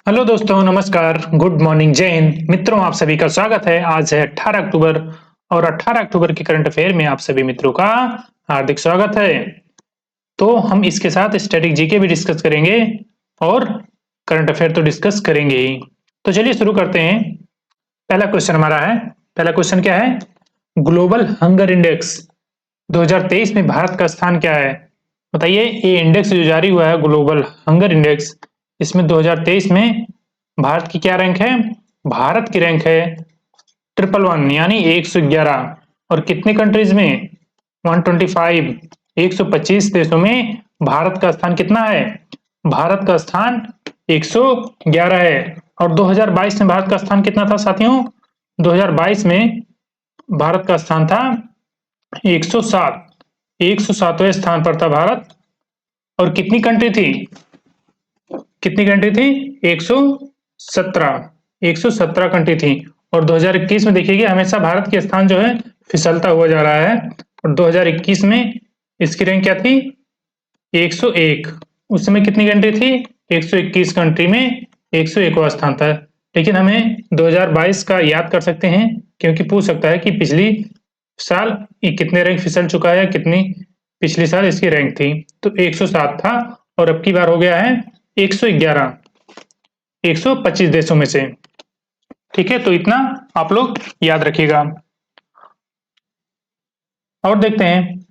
Hello दोस्तों, नमस्कार, good morning, जय हिंद। मित्रों, आप सभी का स्वागत है। आज है 18 अक्टूबर और 18 अक्टूबर के करंट अफेयर में आप सभी मित्रों का हार्दिक स्वागत है। तो हम इसके साथ स्टैटिक जीके भी डिस्कस करेंगे और करंट अफेयर तो डिस्कस करेंगे ही। तो चलिए शुरू करते हैं। पहला क्वेश्चन हमारा है। पहला क्वेश्चन क्या है? ग्लोबल हंगर इंडेक्स 2023 में भारत का स्थान क्या है? बताइए। ये इंडेक्स जो जारी हुआ है, ग्लोबल हंगर इंडेक्स, इसमें 2023 में भारत की क्या रैंक है? भारत की रैंक है 111 यानी 111। और कितने कंट्रीज में? 125, 125 देशों में भारत का स्थान कितना है? भारत का स्थान 111 है। और 2022 में भारत का स्थान कितना था साथियों? 2022 में भारत का स्थान था 107। 107वें स्थान पर था भारत। और कितनी कंट्री थी? कितनी कंट्री थी? 117। 117 कंट्री थी। और 2021 में देखिए हमेशा भारत के स्थान जो है फिसलता हुआ जा रहा है। और 2021 में इसकी रैंक क्या थी? 101। उस समय कितनी कंट्री थी? 121 कंट्री में 101वां स्थान था। लेकिन हमें 2022 का याद कर सकते हैं, क्योंकि पूछ सकता है कि पिछली साल ये कितने रैंक फिसल चुका है, कितनी पिछले साल इसकी रैंक थी। तो 107 था और अब की बार हो गया है 111, 125 देशों में से। ठीक है, तो इतना आप लोग याद रखिएगा। और देखते हैं।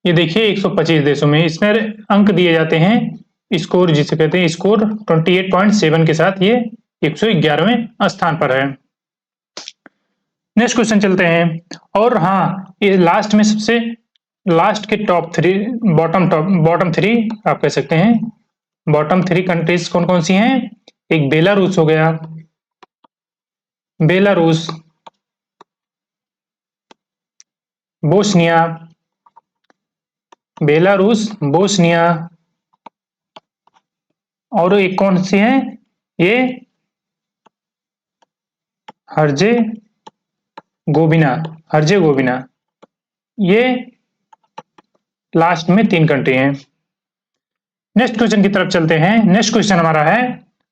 ये देखिए 125 देशों में इसमें अंक दिए जाते हैं, स्कोर जिसे कहते हैं स्कोर 28.7 के साथ ये 111वें स्थान पर है। नेक्स्ट क्वेश्चन चलते हैं। और हाँ, ये लास्ट में सबसे लास्ट के टॉप थ्री, बॉटम थ्री आप कह सकते हैं। बॉटम थ्री कंट्रीज कौन कौन सी हैं? एक बेलारूस हो गया, बेलारूस, बोस्निया, बेलारूस, बोस्निया, और एक कौन सी है? ये हर्जे गोविना, हर्जे गोविना। ये लास्ट में 3 कंट्री हैं। नेक्स्ट क्वेश्चन की तरफ चलते हैं। नेक्स्ट क्वेश्चन हमारा है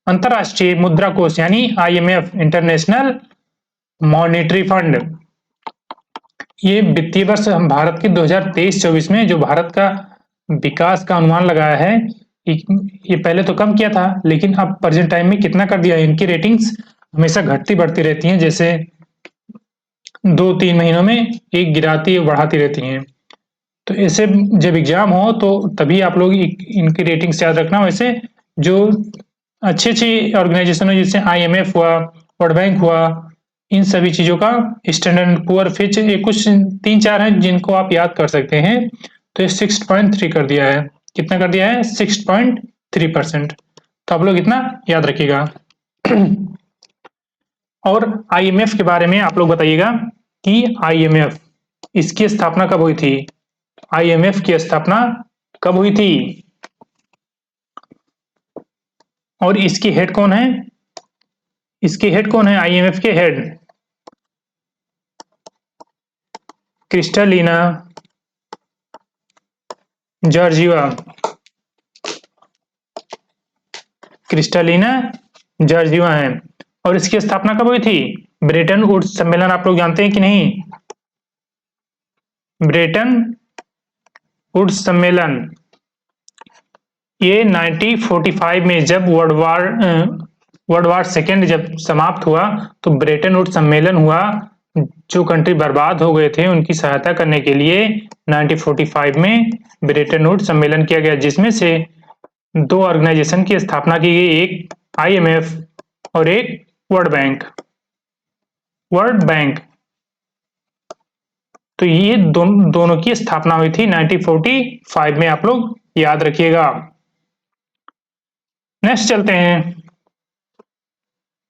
अंतरराष्ट्रीय मुद्रा कोष यानी IMF, इंटरनेशनल मॉनेटरी फंड। ये वित्तीय वर्ष हम भारत के 2023-24 में जो भारत का विकास का अनुमान लगाया है, ये पहले तो कम किया था, लेकिन अब प्रेजेंट टाइम में कितना कर दिया है? इनकी रेटिंग्स हमेशा घटती बढ़ती रहती हैं, जैसे 2-3 महीनों में एक गिराती बढ़ाती रहती हैं। तो ऐसे जब एग्जाम हो तो तभी आप लोग इनकी रेटिंग्स याद रखना। वैसे जो अच्छी अच्छी ऑर्गेनाइजेशन है, जैसे IMF हुआ, वर्ल्ड बैंक हुआ, इन सभी चीजों का स्टैंडर्ड पुअर फिच, ये कुछ 3-4 हैं जिनको आप याद कर सकते हैं। तो ये 6.3 कर दिया है। कितना कर दिया है? 6.3%। तो आप लोग इतना याद रखिएगा। और IMF के बारे में आप लोग बताइएगा कि IMF, इसकी स्थापना कब हुई थी? IMF की स्थापना कब हुई थी? और इसकी हेड कौन है? इसके हेड कौन है? IMF के head Kristalina Georgieva, Kristalina Georgieva है। और इसकी स्थापना कब हुई थी? ब्रेटन वुड्स सम्मेलन आप लोग जानते हैं कि नहीं? ब्रेटन वुड्स सम्मेलन, ये 1945 में जब वर्ल्ड वार सेकेंड जब समाप्त हुआ तो ब्रेटन वुड्स सम्मेलन हुआ। जो कंट्री बर्बाद हो गए थे उनकी सहायता करने के लिए 1945 में ब्रेटन वुड्स सम्मेलन किया गया, जिसमें से 2 ऑर्गेनाइजेशन की स्थापना की गई, एक IMF और एक वर्ल्ड बैंक। वर्ल्ड बैंक, तो ये दोनों की स्थापना हुई थी 1945 में, आप लोग याद रखिएगा। नेक्स्ट चलते हैं।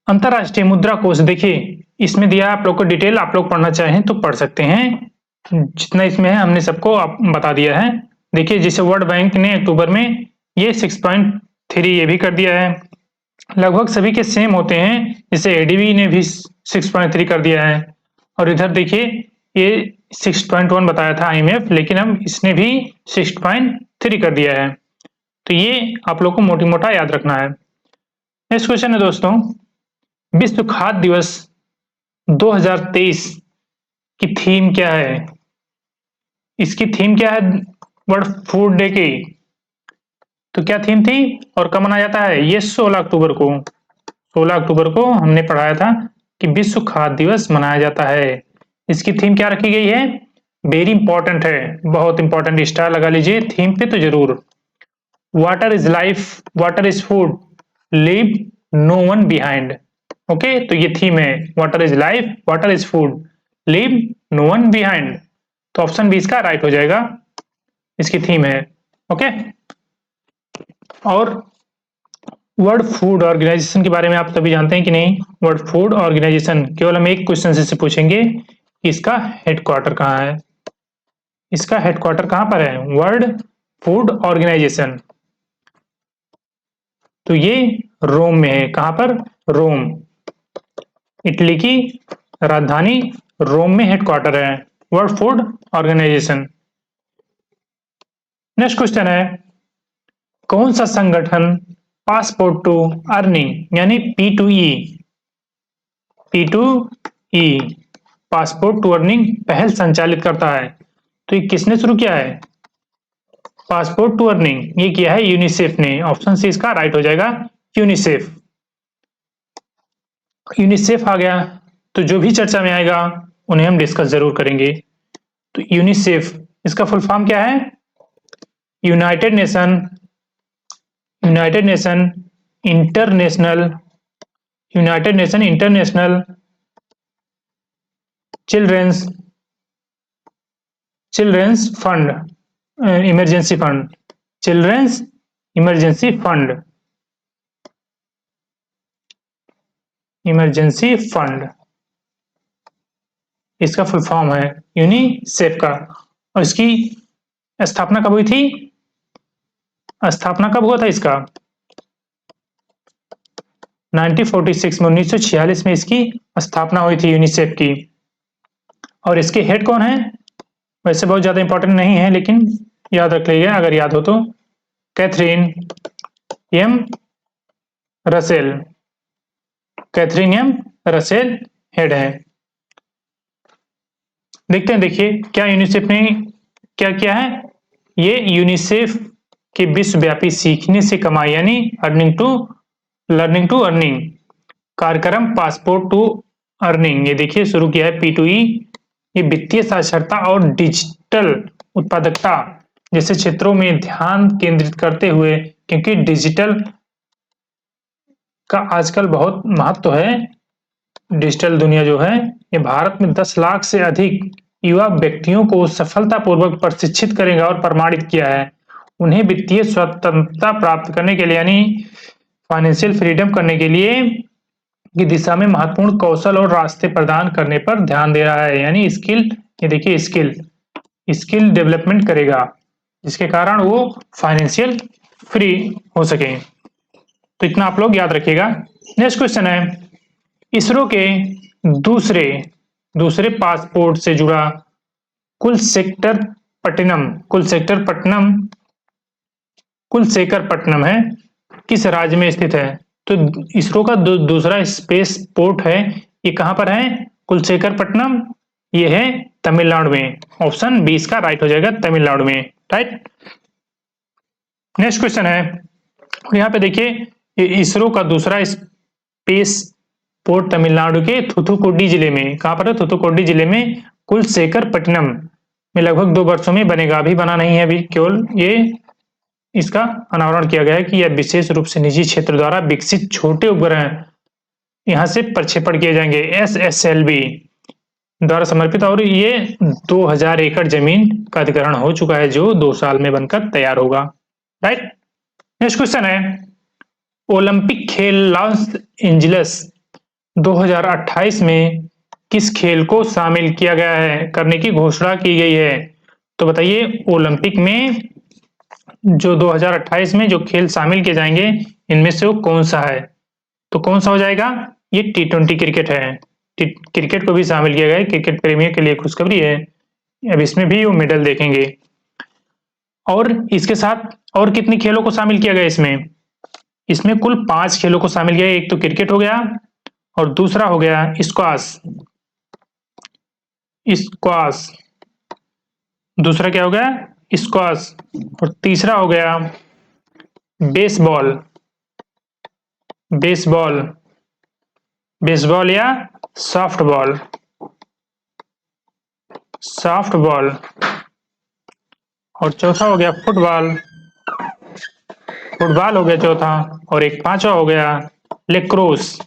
अंतरराष्ट्रीय मुद्रा कोष, देखिए इसमें दिया आप लोग को डिटेल, आप लोग पढ़ना चाहें तो पढ़ सकते हैं। जितना इसमें है हमने सबको बता दिया है। देखिए जैसे वर्ल्ड बैंक ने अक्टूबर में ये 6.3 ये भी कर दिया है। लगभग सभी के सेम होते हैं, जैसे ADB ने भी 6.3 कर दिया है। और इधर देखिए ये 6.1 बताया था IMF, लेकिन अब इसने भी 6.3 कर दिया है। तो ये आप लोग को मोटी मोटा याद रखना है। नेक्स्ट क्वेश्चन है दोस्तों, विश्व खाद्य दिवस 2023 की थीम क्या है? इसकी थीम क्या है वर्ल्ड फूड डे की? तो क्या थीम थी और कब मनाया जाता है? ये 16 अक्टूबर को, 16 अक्टूबर को हमने पढ़ाया था कि विश्व खाद्य दिवस मनाया जाता है। इसकी थीम क्या रखी गई है? वेरी इंपॉर्टेंट है, बहुत इंपॉर्टेंट, स्टार लगा लीजिए थीम पे तो जरूर। Water is life, water is food, leave no one behind. Okay, तो ये थीम है, water is life, water is food, leave no one behind. तो ऑप्शन बी इसका राइट हो जाएगा, इसकी थीम है। ओके, और वर्ल्ड फूड ऑर्गेनाइजेशन के बारे में आप सभी जानते हैं कि नहीं? वर्ल्ड फूड ऑर्गेनाइजेशन, केवल हम एक क्वेश्चन से पूछेंगे कि इसका हेडक्वार्टर कहाँ है? इसका हेडक्वार्टर कहाँ पर है? वर्ल्ड फूड ऑर्गेनाइजेशन, तो ये रोम में है। कहाँ पर? रोम, इटली की राजधानी रोम में हेडक्वार्टर है world food organisation. Next question है, कौन सा संगठन पासपोर्ट टू अर्निंग यानी P2E, P2E passport to earning पहल संचालित करता है? तो ये किसने शुरू किया है? पासपोर्ट टू अर्निंग ये किया है यूनिसेफ ने। ऑप्शन सी इसका राइट हो जाएगा, यूनिसेफ। यूनिसेफ आ गया तो जो भी चर्चा में आएगा उन्हें हम डिस्कस जरूर करेंगे। तो यूनिसेफ, इसका फुल फॉर्म क्या है? United nation, united nation international, united nation international children's, children's fund, emergency fund, children's emergency fund, emergency fund, इसका फुल फॉर्म है यूनिसेफ का। और इसकी स्थापना कब हुई थी? स्थापना कब हुआ था इसका? 1946 में, 1946 में इसकी स्थापना हुई थी यूनिसेफ की। और इसके हेड कौन है? वैसे बहुत ज्यादा इंपॉर्टेंट नहीं है लेकिन याद रख लीजिए अगर याद हो तो, Catherine M Russell, Catherine M Russell head है। देखते हैं, देखिए क्या यूनिसेफ ने क्या किया है। ये यूनिसेफ के विश्वव्यापी सीखने से कमाई यानी earning to learning to earning कार्यक्रम पासपोर्ट टू अर्निंग, ये देखिए शुरू किया है P2E। ये वित्तीय साक्षरता और डिजिटल उत्पादकता जैसे क्षेत्रों में ध्यान केंद्रित करते हुए, क्योंकि डिजिटल का आजकल बहुत महत्व है। डिजिटल दुनिया जो है, ये भारत में 10 लाख से अधिक युवा व्यक्तियों को सफलतापूर्वक प्रशिक्षित करेगा और प्रमाणित किया है। उन्हें वित्तीय स्वतंत्रता प्राप्त करने के लिए यानी फाइनेंशियल फ्रीडम करने के लिए की दिशा में महत्वपूर्ण कौशल और रास्ते प्रदान करने पर ध्यान दे रहा है। यानी स्किल, ये देखिए स्किल, स्किल डेवलपमेंट करेगा जिसके कारण वो फाइनेंशियल फ्री हो सके। तो इतना आप लोग याद रखिएगा। नेक्स्ट क्वेश्चन है, इसरो के दूसरे दूसरे पासपोर्ट से जुड़ा कुलशेखरपट्टनम, कुलशेखरपट्टनम, कुलशेखरपट्टनम है किस राज्य में स्थित है? तो इसरो का दूसरा स्पेस पोर्ट है, ये कहां पर है? कुलशेखरपट्टनम, ये है तमिलनाडु में। ऑप्शन बी इसका राइट हो जाएगा, तमिलनाडु में। राइट। नेक्स्ट क्वेश्चन है, और यहाँ पे देखिए इसरो का दूसरा स्पेस पोर्ट तमिलनाडु के थूथुकुडी जिले में, कहां पर है? थूथुकुडी जिले में कुलशेखरपट्टनम में लगभग 2 वर्षों में बनेगा, अभी बना नहीं है, अभी केवल ये इसका अनावरण किया गया है कि यह विशेष रूप से निजी क्षेत्र द्वारा विकसित छोटे उपग्रह यहां से प्रक्षेपण किए जाएंगे, SSLV द्वारा समर्पित। और ये 2000 एकड़ जमीन का अधिग्रहण हो चुका है जो 2 साल में बनकर तैयार होगा। राइट। नेक्स्ट क्वेश्चन है, ओलंपिक खेल लॉस एंजलिस 2028 में किस खेल को शामिल किया गया है, करने की घोषणा की गई है? तो बताइए ओलंपिक में जो 2028 में जो खेल शामिल किए जाएंगे इनमें से वो कौन सा है? तो कौन सा हो जाएगा? ये T20 क्रिकेट है। क्रिकेट को भी शामिल किया गया है, क्रिकेट प्रेमियों के लिए खुशखबरी है, अब इसमें भी वो मेडल देखेंगे। और इसके साथ और कितनी खेलों को शामिल किया गया इसमें? इसमें कुल 5 खेलों को शामिल किया। एक तो क्रिकेट हो गया और दूसरा हो गया स्क्वाश, स्क्वाश, दूसरा क्या हो गया स्क्वाश, और तीसरा हो गया बेसबॉल, बेसबॉल, बेसबॉल या सॉफ्टबॉल, सॉफ्टबॉल, और चौथा हो गया फुटबॉल, फुटबॉल हो गया चौथा, और एक पांचवा हो गया लेक्रोस,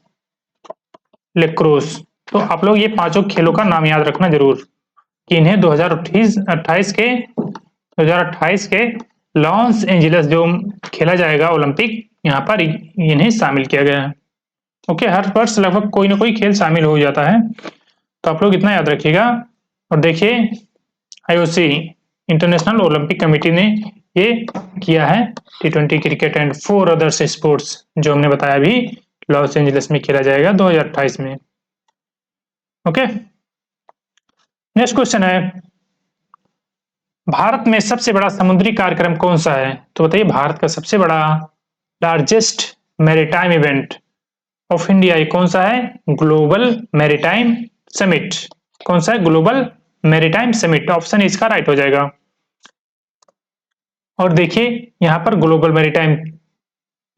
लेक्रोस। तो आप लोग ये पांचों खेलों का नाम याद रखना जरूर कि इन्हें 2028 के लॉस एंजलिस जो खेला जाएगा ओलंपिक, यहाँ पर इन्हें शामिल किया गया है। ओके, हर वर्ष लगभग कोई ना कोई खेल शामिल हो जाता है, तो आप लोग इतना याद रखिएगा। और देखिए आईओसी इंटरनेशनल ओलंपिक कमेटी ने ये किया है T20 cricket and 4 others sports, जो हमने बताया अभी लॉस एंजलिस में खेला जाएगा 2028 में। ओके, नेक्स्ट क्वेश्चन है, भारत में सबसे बड़ा समुद्री कार्यक्रम कौन सा है? तो बताइए भारत का सबसे बड़ा largest maritime event of India ये कौन सा है? Global maritime summit. कौन सा है? Global maritime summit. ऑप्शन इसका राइट हो जाएगा। और देखिए यहां पर global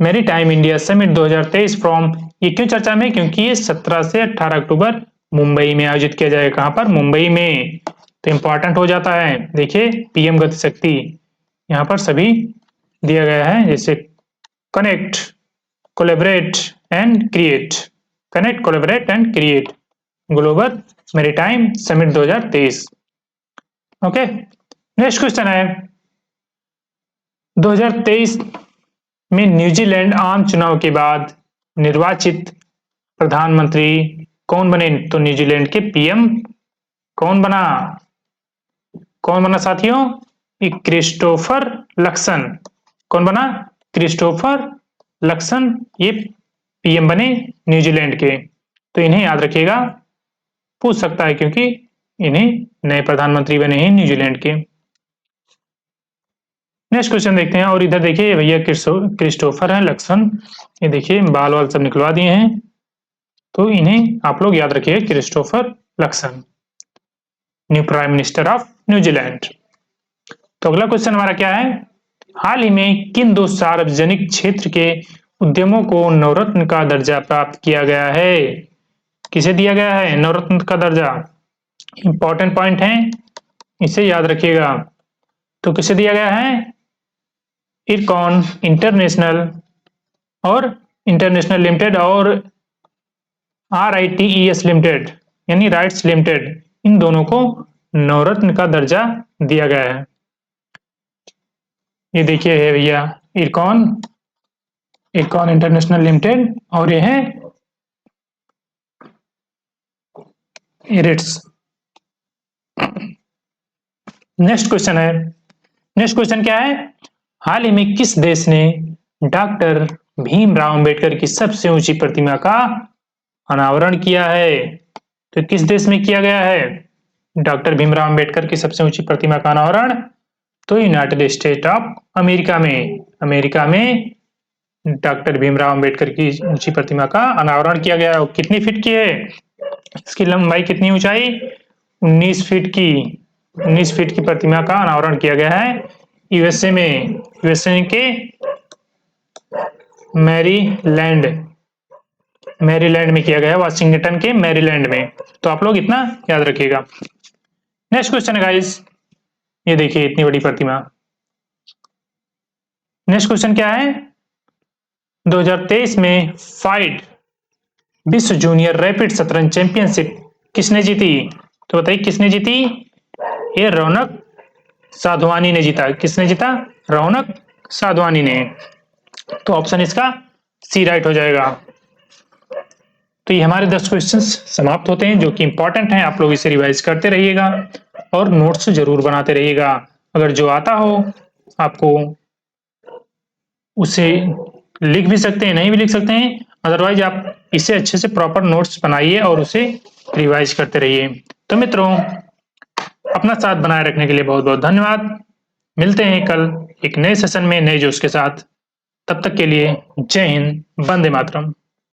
maritime India summit 2023 from, ये क्यों चर्चा में? क्योंकि ये 17 से 18 अक्टूबर मुंबई में आयोजित किया जाएगा। कहां पर? मुंबई में। तो इंपॉर्टेंट हो जाता है। देखिए पीएम गति शक्ति यहाँ पर सभी दिया गया है, जैसे connect, collaborate and create, connect, collaborate and create, global maritime summit 2023। Okay, next question है, 2023 में न्यूजीलैंड आम चुनाव के बाद निर्वाचित प्रधानमंत्री कौन बने? तो न्यूजीलैंड के पीएम कौन बना? कौन बना साथियों? Christopher Luxon. कौन बना? क्रिस्टोफर लक्सन, ये पीएम बने न्यूजीलैंड के। तो इन्हें याद रखिएगा, पूछ सकता है क्योंकि इन्हें नए प्रधानमंत्री बने हैं न्यूजीलैंड के। नेक्स्ट क्वेश्चन देखते हैं। और इधर देखिए भैया क्रिस्टोफर है लक्सन, ये देखिए बाल वाल सब निकलवा दिए हैं, तो इन्हें आप लोग याद रखिए Christopher Luxon, new prime minister of New Zealand. तो अगला क्वेश्चन हमारा क्या है, हाल ही में किन दो सार्वजनिक क्षेत्र के उद्यमों को नवरत्न का दर्जा प्राप्त किया गया है? किसे दिया गया है नवरत्न का दर्जा? इंपॉर्टेंट पॉइंट है, इसे याद रखिएगा। तो किसे दिया गया है? इरकॉन इंटरनेशनल और इंटरनेशनल लिमिटेड और RITES लिमिटेड यानी राइट्स लिमिटेड, इन दोनों को नवरत्न का दर्जा दिया गया है। ये देखिए है भैया इरकॉन, इरकॉन इंटरनेशनल लिमिटेड, और ये है इरिट्स। नेक्स्ट क्वेश्चन है, नेक्स्ट क्वेश्चन क्या है, हाल ही में किस देश ने डॉक्टर भीमराव अंबेडकर की सबसे ऊंची प्रतिमा का अनावरण किया है? तो किस देश में किया गया है डॉक्टर भीमराव अंबेडकर की सबसे ऊंची प्रतिमा का अनावरण? तो यूनाइटेड स्टेट ऑफ अमेरिका में, अमेरिका में डॉक्टर भीमराव अंबेडकर की ऊंची प्रतिमा का अनावरण किया गया। कितनी फीट की है? इसकी लंबाई कितनी, ऊंचाई 19 फीट की, 19 फीट की प्रतिमा का अनावरण किया गया है यूएसए में, यूएसए के मैरीलैंड, मैरीलैंड में किया गया है, वाशिंगटन के मैरीलैंड में। तो आप लोग इतना याद रखिएगा। नेक्स्ट क्वेश्चन है गाइस, ये देखिए इतनी बड़ी प्रतिमा। नेक्स्ट क्वेश्चन क्या है, 2023 में फाइड विश्व जूनियर रैपिड शतरंज चैंपियनशिप किसने जीती? तो बताइए किसने जीती? ये रौनक साधवानी ने जीता। किसने जीता? रौनक साधवानी ने। तो ऑप्शन इसका सी राइट हो जाएगा। तो ये हमारे 10 क्वेश्चंस समाप्त होते हैं जो कि इंपॉर्टेंट हैं। आप लोग इसे रिवाइज करते रहिएगा और नोट्स जरूर बनाते रहिएगा। अगर जो आता हो आपको उसे लिख भी सकते हैं, नहीं भी लिख सकते हैं, अदरवाइज आप इसे अच्छे से प्रॉपर नोट्स बनाइए और उसे रिवाइज करते रहिए। तो मित्रों, अपना साथ बनाए रखने के लिए बहुत बहुत धन्यवाद। मिलते हैं कल एक नए सेशन में नए जोश के साथ। तब तक के लिए जय हिंद, वंदे मातरम।